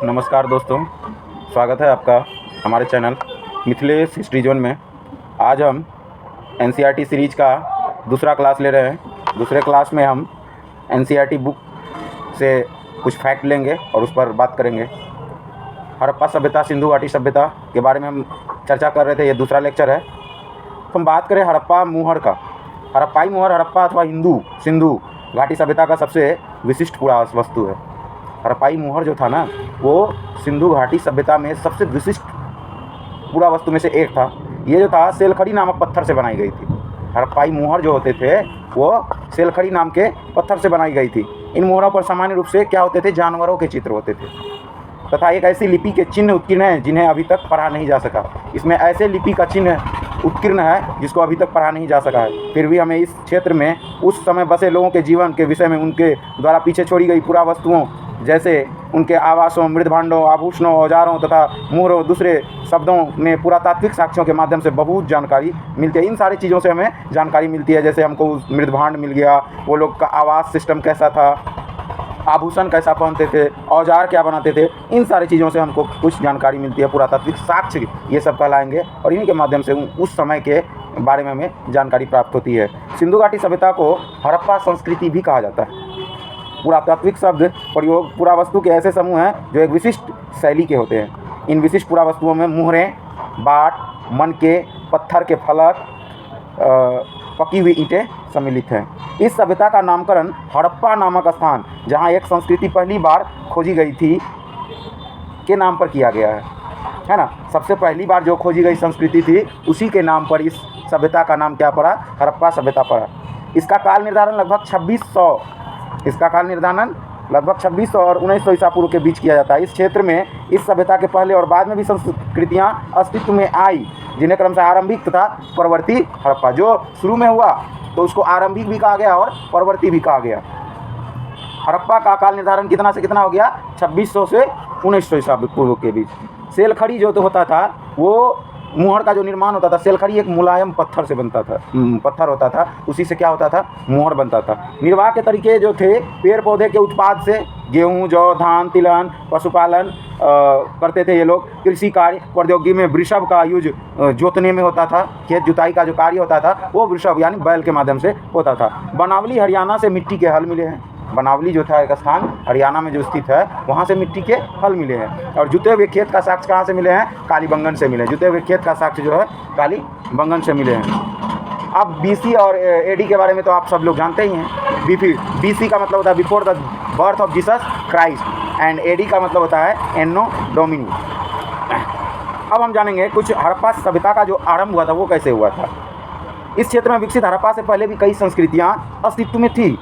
नमस्कार दोस्तों, स्वागत है आपका हमारे चैनल मिथिलेश हिस्ट्री जोन में। आज हम एनसीईआरटी सीरीज़ का दूसरा क्लास ले रहे हैं। दूसरे क्लास में हम एनसीईआरटी बुक से कुछ फैक्ट लेंगे और उस पर बात करेंगे। हड़प्पा सभ्यता, सिंधु घाटी सभ्यता के बारे में हम चर्चा कर रहे थे। ये दूसरा लेक्चर है। तो हम बात करें हड़प्पा मुहर का। हड़प्पाई मुहर हड़प्पा अथवा सिंधु घाटी सभ्यता का सबसे विशिष्ट पुरावस्तु है। हड़प्पाई मुहर जो था ना, वो सिंधु घाटी सभ्यता में सबसे विशिष्ट पुरावस्तु में से एक था। ये जो था सेलखड़ी नामक पत्थर से बनाई गई थी। हड़प्पाई मुहर जो होते थे वो सेलखड़ी नाम के पत्थर से बनाई गई थी। इन मुहरों पर सामान्य रूप से क्या होते थे, जानवरों के चित्र होते थे तथा एक ऐसी लिपि के चिन्ह उत्कीर्ण हैं जिन्हें अभी तक पढ़ा नहीं जा सका। इसमें ऐसे लिपि का चिन्ह उत्कीर्ण है जिसको अभी तक पढ़ा नहीं जा सका है। फिर भी हमें इस क्षेत्र में उस समय बसे लोगों के जीवन के विषय में उनके द्वारा पीछे छोड़ी गई पुरावस्तुओं, जैसे उनके आवासों, मृद भांडों, आभूषणों, औजारों तथा मुहरों, दूसरे शब्दों में पुरातात्विक साक्ष्यों के माध्यम से बहुत जानकारी मिलती है। इन सारी चीज़ों से हमें जानकारी मिलती है। जैसे हमको मृद भांड मिल गया, वो लोग का आवास सिस्टम कैसा था, आभूषण कैसा पहनते थे, औजार क्या बनाते थे, इन सारी चीज़ों से हमको कुछ जानकारी मिलती है। पुरातात्विक साक्ष्य ये सब कहलाएंगे और इन्हीं के माध्यम से उस समय के बारे में हमें जानकारी प्राप्त होती है। सिंधु घाटी सभ्यता को हड़प्पा संस्कृति भी कहा जाता है। पुरातात्विक शब्द प्रयोग पुरावस्तु के ऐसे समूह हैं जो एक विशिष्ट शैली के होते हैं। इन विशिष्ट पुरावस्तुओं में मुहरें, बाट, मनके, पत्थर के फलक, पकी हुई ईंटें सम्मिलित हैं। इस सभ्यता का नामकरण हड़प्पा नामक स्थान, जहां एक संस्कृति पहली बार खोजी गई थी, के नाम पर किया गया है ना। सबसे पहली बार जो खोजी गई संस्कृति थी उसी के नाम पर इस सभ्यता का नाम क्या पड़ा, हड़प्पा सभ्यता पड़ा। इसका काल निर्धारण लगभग 2600 और 1900 ईसा पूर्व के बीच किया जाता है। इस क्षेत्र में इस सभ्यता के पहले और बाद में भी संस्कृतियां अस्तित्व में आई, जिन्हें क्रमशः आरंभिक तथा परवर्ती हड़प्पा, जो शुरू में हुआ तो उसको आरंभिक भी कहा गया और परवर्ती भी कहा गया। हड़प्पा का काल निर्धारण कितना से कितना हो गया, 2600 से 1900 ईसा पूर्व के बीच। सेलखड़ी जो तो होता था, वो मुहर का जो निर्माण होता था, सेलखड़ी एक मुलायम पत्थर से बनता था, पत्थर होता था, उसी से क्या होता था, मुहर बनता था। निर्वाह के तरीके जो थे, पेड़ पौधे के उत्पाद से गेहूं, जौ, धान, तिलहन, पशुपालन करते थे ये लोग। कृषि कार्य, प्रौद्योगिकी में वृषभ का यूज जोतने में होता था। खेत जुताई का जो कार्य होता था वो वृषभ यानी बैल के माध्यम से होता था। बनावली हरियाणा से मिट्टी के हल मिले हैं। बनावली जो था एक स्थान हरियाणा में जो स्थित है, वहाँ से मिट्टी के हल मिले हैं। और जुते हुए खेत का साक्ष्य कहाँ से मिले हैं, कालीबंगन से मिले। जुते हुए खेत का साक्ष्य जो है कालीबंगन से मिले हैं। अब बीसी और एडी के बारे में तो आप सब लोग जानते ही हैं। बीसी का मतलब होता है before the birth of Jesus Christ and AD का मतलब होता है एनो डोमिनी। अब हम जानेंगे कुछ हड़प्पा सभ्यता का जो आरंभ हुआ था वो कैसे हुआ था। इस क्षेत्र में विकसित हड़प्पा से पहले भी कई संस्कृतियाँ अस्तित्व में थी।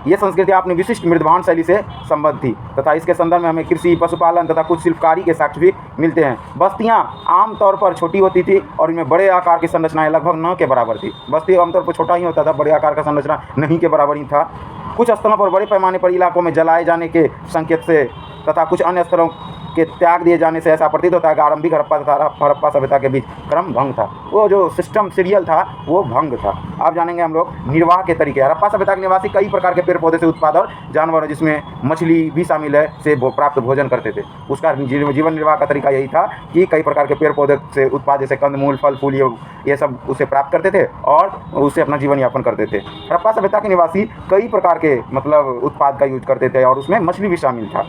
ये संस्कृतियाँ अपनी विशिष्ट मृदभांड शैली से संबद्ध थी तथा इसके संदर्भ में हमें कृषि, पशुपालन तथा कुछ शिल्पकारी के साक्ष्य भी मिलते हैं। बस्तियाँ आमतौर पर छोटी होती थी और इनमें बड़े आकार की संरचनाएं लगभग न के बराबर थी। बस्ती आमतौर पर छोटा ही होता था, बड़े आकार का संरचना नहीं के बराबर ही था। कुछ स्थलों पर बड़े पैमाने पर इलाकों में जलाए जाने के संकेत से तथा कुछ अन्य स्थलों के त्याग दिए जाने से ऐसा प्रतीत होता है कि आरंभिक हड़प्पा तथा हड़प्पा सभ्यता के बीच क्रम भंग था। वो जो सिस्टम सीरियल था वो भंग था। अब जानेंगे हम लोग निर्वाह के तरीके। हड़प्पा सभ्यता के निवासी कई प्रकार के पेड़ पौधे से उत्पाद और जानवर, जिसमें मछली भी शामिल है, से प्राप्त भोजन करते थे। उसका जीवन निर्वाह का तरीका यही था कि कई प्रकार के पेड़ पौधे से उत्पाद, जैसे कंदमूल, फल फूल, ये सब उसे प्राप्त करते थे और उससे अपना जीवन यापन करते थे। हड़प्पा सभ्यता के निवासी कई प्रकार के उत्पाद का यूज करते थे और उसमें मछली भी शामिल था।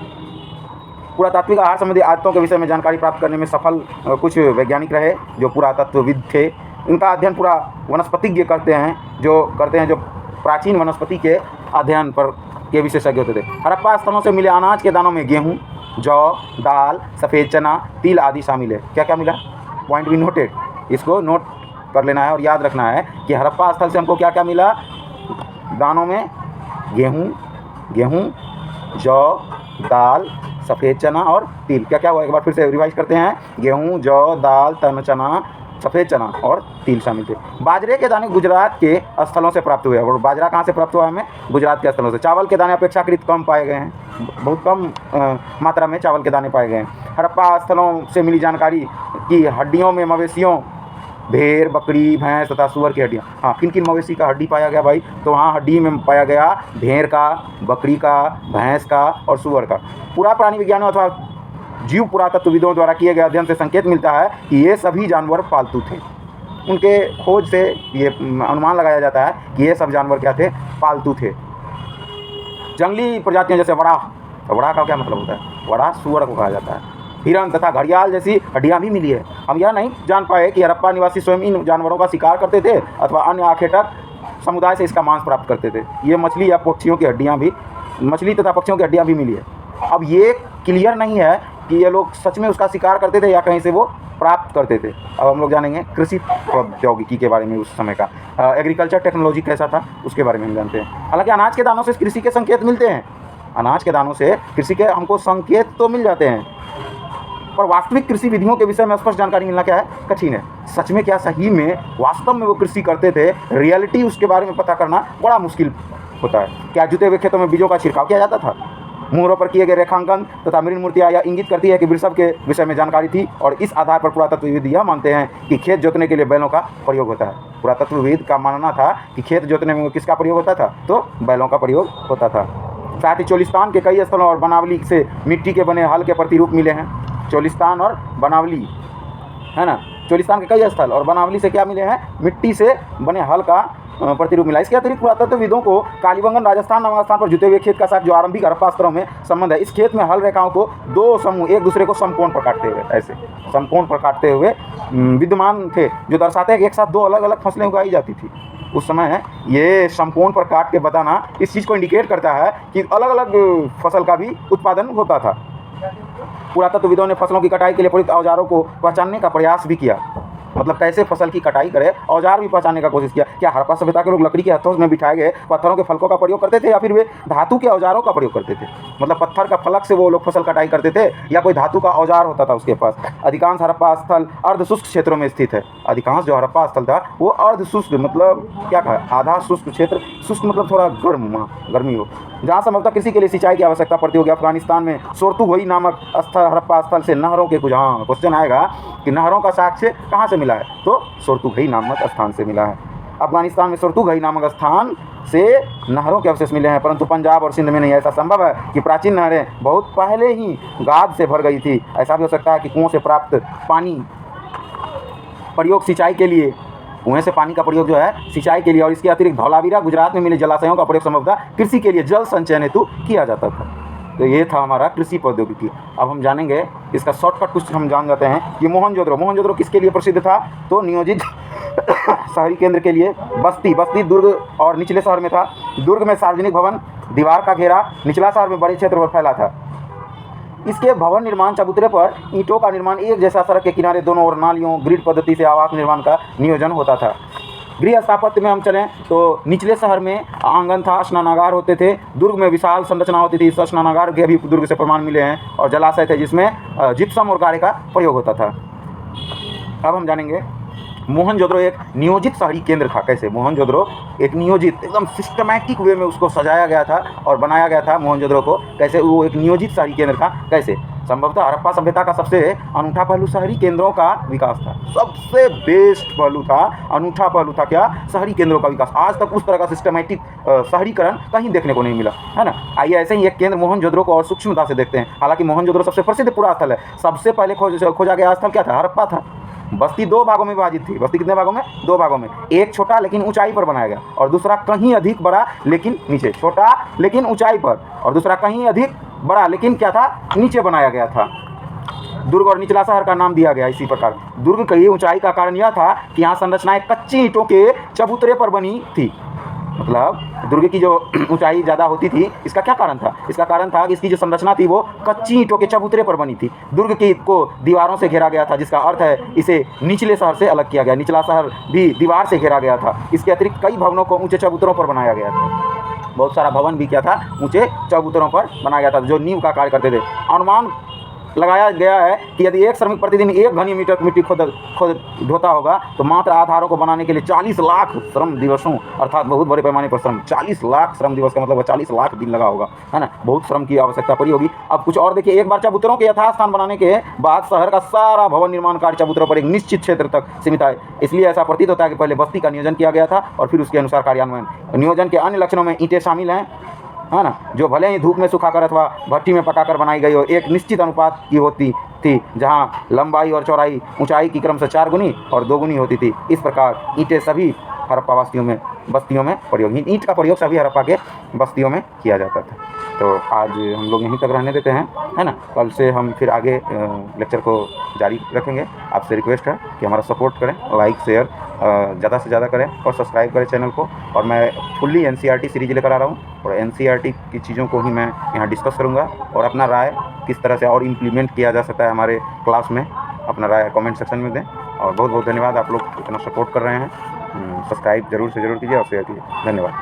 पुरातात्विक आहार संबंधी आदतों के विषय में जानकारी प्राप्त करने में सफल कुछ वैज्ञानिक रहे जो पुरातत्वविद थे। इनका अध्ययन पूरा वनस्पतिज्ञ करते हैं जो प्राचीन वनस्पति के अध्ययन पर के विशेषज्ञ होते थे। हड़प्पा स्थलों से मिले अनाज के दानों में गेहूँ, जौ, दाल, सफ़ेद चना, तिल आदि शामिल है। क्या क्या मिला, पॉइंट बी नोटेड, इसको नोट कर लेना है और याद रखना है कि हड़प्पा स्थल से हमको क्या क्या मिला। दानों में गेहूँ, जौ, दाल, सफ़ेद चना और तिल। क्या क्या हुआ, एक बार फिर से रिवाइज करते हैं। गेहूँ, जौ, दाल, तन चना, सफ़ेद चना और तिल शामिल थे। बाजरे के दाने गुजरात के स्थलों से प्राप्त हुए और बाजरा कहाँ से प्राप्त हुआ, हमें गुजरात के स्थलों से। चावल के दाने अपेक्षाकृत कम पाए गए हैं, बहुत कम मात्रा में चावल के दाने पाए गए हैं। हड़प्पा स्थलों से मिली जानकारी कि हड्डियों में मवेशियों, भेड़, बकरी, भैंस तथा सुअर की हड्डियाँ। हाँ, किन किन मवेशी का हड्डी पाया गया भाई, तो वहाँ हड्डी में पाया गया भेड़ का, बकरी का, भैंस का और सुअर का। पूरा प्राणी विज्ञान अथवा जीव पुरातत्वविदों द्वारा किए गए अध्ययन से संकेत मिलता है कि ये सभी जानवर पालतू थे। उनके खोज से ये अनुमान लगाया जाता है कि ये सब जानवर क्या थे, पालतू थे। जंगली प्रजातियां जैसे वड़ा का क्या मतलब होता है, वड़ा सूअर को कहा जाता है। हिरण तथा घड़ियाल जैसी हड्डियां भी मिली है। हम यह नहीं जान पाए कि हड़प्पा निवासी स्वयं इन जानवरों का शिकार करते थे अथवा अन्य आखेटक समुदाय से इसका मांस प्राप्त करते थे। ये मछली या पक्षियों की हड्डियां भी, मछली तथा पक्षियों की हड्डियां भी मिली है। अब ये क्लियर नहीं है कि ये लोग सच में उसका शिकार करते थे या कहीं से वो प्राप्त करते थे। अब हम लोग जानेंगे कृषि प्रौद्योगिकी के बारे में, उस समय का एग्रीकल्चर टेक्नोलॉजी कैसा था उसके बारे में हम जानते हैं। हालांकि अनाज के दानों से कृषि के संकेत मिलते हैं, अनाज के दानों से कृषि के हमको संकेत तो मिल जाते हैं, पर वास्तविक कृषि विधियों के विषय में स्पष्ट जानकारी मिलना क्या है, कठिन है। सच में क्या सही में वास्तव में वो कृषि करते थे, रियलिटी उसके बारे में पता करना बड़ा मुश्किल होता है। क्या जुते हुए खेतों में बीजों का छिड़काव किया जाता था? मुहरों पर किए गए रेखांकन तथा मृण मूर्तियाँ यह इंगित करती है कि वृषभ के विषय में जानकारी थी, और इस आधार पर पुरातत्वविद यह मानते हैं कि खेत जोतने के लिए बैलों का प्रयोग होता है। पुरातत्वविद का मानना था कि खेत जोतने में किसका प्रयोग होता था, तो बैलों का प्रयोग होता था। साथ ही चोलिस्तान के कई स्थलों और बनावली से मिट्टी के बने हल के प्रतिरूप मिले हैं। चोलिस्तान और बनावली है ना, चोलिस्तान के कई स्थल और बनावली से क्या मिले हैं, मिट्टी से बने हल का प्रतिरूप मिला। इसके अतिरिक्त पुरातत्वविदों को कालीबंगन राजस्थान नामक स्थान पर जुते हुए खेत का साथ जो आरंभिक हड़प्पा स्तरों में संबंध है, इस खेत में हल रेखाओं को दो समूह एक दूसरे को समकोण पर काटते हुए, ऐसे समकोण पर काटते हुए विद्यमान थे, जो दर्शाते हैं कि एक साथ दो अलग अलग फसलें उगाई जाती थी। उस समय ये समकोण पर काट के बताना इस चीज़ को इंडिकेट करता है कि अलग अलग फसल का भी उत्पादन होता था। पुरातत्वविदों ने फसलों की कटाई के लिए प्रयुक्त औजारों को पहचानने का प्रयास भी किया, मतलब कैसे फसल की कटाई करे, औजार भी पहचानने का कोशिश किया। क्या हड़प्पा सभ्यता के लोग लकड़ी के हथौड़े में बिठाए गए पत्थरों के फलकों का प्रयोग करते थे, या फिर वे धातु के औजारों का प्रयोग करते थे? मतलब पत्थर का फलक से वो लोग फसल कटाई करते थे, या कोई धातु का औजार होता था उसके पास? अधिकांश हड़प्पा स्थल अर्ध शुष्क क्षेत्रों में स्थित है। अधिकांश जो हड़प्पा स्थल था वो अर्ध शुष्क, मतलब क्या कहा, आधा शुष्क क्षेत्र, शुष्क मतलब थोड़ा गर्मी हो, जहाँ संभवतः कृषि के लिए सिंचाई की आवश्यकता पड़ती होगी। अफगानिस्तान में सोर्तुगोई नामक स्थल हड़प्पा स्थल से नहरों के कुछ, हाँ क्वेश्चन आएगा कि नहरों का साक्ष्य कहाँ से मिला है, तो सोर्तुगई नामक स्थान से मिला है। अफगानिस्तान में सोर्तुगई नामक स्थान से नहरों के अवशेष मिले हैं, परंतु पंजाब और सिंध में नहीं। ऐसा संभव है कि प्राचीन नहरें बहुत पहले ही गाद से भर गई थी। ऐसा भी हो सकता है कि कुओं से प्राप्त पानी प्रयोग सिंचाई के लिए, कुएं से पानी का प्रयोग जो है सिंचाई के लिए, और इसके अतिरिक्त धौलावीरा गुजरात में मिले जलाशयों का प्रयोग संभवतः कृषि के लिए जल संचयन हेतु किया जाता था। तो ये था हमारा कृषि प्रौद्योगिकी। अब हम जानेंगे इसका शॉर्टकट कुछ हम जान जाते हैं कि मोहनजोदड़ो किसके लिए प्रसिद्ध था, तो नियोजित शहरी केंद्र के लिए। बस्ती दुर्ग और निचले शहर में था। दुर्ग में सार्वजनिक भवन, दीवार का घेरा, निचला शहर में बड़े क्षेत्र पर फैला था। इसके भवन निर्माण चबूतरे पर ईंटों का निर्माण, एक जैसा सड़क के किनारे दोनों ओर नालियों, ग्रिड पद्धति से आवास निर्माण का नियोजन होता था। गृह स्थापत्य में हम चलें तो निचले शहर में आंगन था, स्नानागार होते थे। दुर्ग में विशाल संरचना होती थी, स्नानागार के भी दुर्ग से प्रमाण मिले हैं, और जलाशय थे जिसमें जिप्सम और गारे का प्रयोग होता था। अब हम जानेंगे मोहनजोदड़ो एक नियोजित शहरी केंद्र था। कैसे मोहनजोदड़ो एक नियोजित, एकदम सिस्टमैटिक वे में उसको सजाया गया था और बनाया गया था मोहनजोदड़ो को। कैसे वो एक नियोजित शहरी केंद्र था, कैसे? संभवतः हड़प्पा सभ्यता का सबसे अनूठा पहलू शहरी केंद्रों का विकास था। सबसे बेस्ट पहलू था, अनूठा पहलू था क्या? शहरी केंद्रों का विकास। आज तक उस तरह का सिस्टमैटिक शहरीकरण कहीं देखने को नहीं मिला, है ना। आइए ऐसे ही एक केंद्र मोहनजोदड़ो को और सूक्ष्मता से देखते हैं। हालांकि मोहनजोदड़ो सबसे प्रसिद्ध पुरास्थल है। सबसे पहले खोजा गया स्थल क्या था? हड़प्पा था। बस्ती दो भागों में विभाजित थी। बस्ती कितने भागों में? दो भागों में। एक छोटा लेकिन ऊंचाई पर बनाया गया, और दूसरा कहीं अधिक बड़ा लेकिन नीचे। छोटा लेकिन ऊंचाई पर, और दूसरा कहीं अधिक बड़ा लेकिन क्या था? नीचे बनाया गया था। दुर्ग और निचला शहर का नाम दिया गया इसी प्रकार। दुर्ग की ऊंचाई का कारण यह था कि यहाँ संरचनाएं कच्ची ईंटों के चबूतरे पर बनी थी। मतलब दुर्ग की जो ऊंचाई ज़्यादा होती थी, इसका क्या कारण था? इसका कारण था कि इसकी जो संरचना थी वो कच्ची ईंटों के चबूतरे पर बनी थी। दुर्ग की को दीवारों से घेरा गया था, जिसका अर्थ है इसे निचले शहर से अलग किया गया। निचला शहर भी दीवार से घेरा गया था। इसके अतिरिक्त कई भवनों को ऊंचे चबूतरों पर बनाया गया था। बहुत सारा भवन भी क्या था? ऊंचे चबूतरों पर बनाया गया था, जो नींव का कार्य करते थे। अनुमान लगाया गया है कि यदि एक श्रमिक प्रतिदिन 1 घन मीटर मिट्टी खोद ढोता होगा तो मात्र आधारों को बनाने के लिए 40 लाख श्रम दिवसों, अर्थात बहुत बड़े पैमाने पर श्रम, 40 लाख श्रम दिवस का मतलब 40 लाख दिन लगा होगा, है ना। बहुत श्रम की आवश्यकता पड़ी होगी। अब कुछ और देखिए, एक बार चबूतरों के यथास्थान बनाने के बाद शहर का सारा भवन निर्माण कार्य चबूतरों पर एक निश्चित क्षेत्र तक सीमित है। इसलिए ऐसा प्रतीत होता है कि पहले बस्ती का नियोजन किया गया था और फिर उसके अनुसार कार्यान्वयन। नियोजन के अन्य लक्षणों में ईंटें शामिल हैं। है ना, जो भले ही धूप में सुखाकर अथवा भट्टी में पकाकर बनाई गई हो, एक निश्चित अनुपात की होती थी, जहाँ लंबाई और चौड़ाई ऊंचाई की क्रम से 4 गुनी और 2 गुनी होती थी। इस प्रकार ईंटें सभी हड़प्पा बस्तियों में प्रयोग, ईंट का प्रयोग सभी हड़प्पा के बस्तियों में किया जाता था। तो आज हम लोग यहीं तक रहने देते हैं, है ना। कल से हम फिर आगे लेक्चर को जारी रखेंगे। आपसे रिक्वेस्ट है कि हमारा सपोर्ट करें, लाइक शेयर ज़्यादा से ज़्यादा करें और सब्सक्राइब करें चैनल को। और मैं फुल्ली एनसीईआरटी सीरीज लेकर आ रहा हूँ और एनसीईआरटी की चीज़ों को ही मैं यहाँ डिस्कस करूँगा और अपना राय किस तरह से और इम्प्लीमेंट किया जा सकता है हमारे क्लास में, अपना राय कमेंट सेक्शन में दें। और बहुत बहुत धन्यवाद, आप लोग इतना सपोर्ट कर रहे हैं। सब्सक्राइब ज़रूर से ज़रूर कीजिए और शेयर कीजिए। धन्यवाद।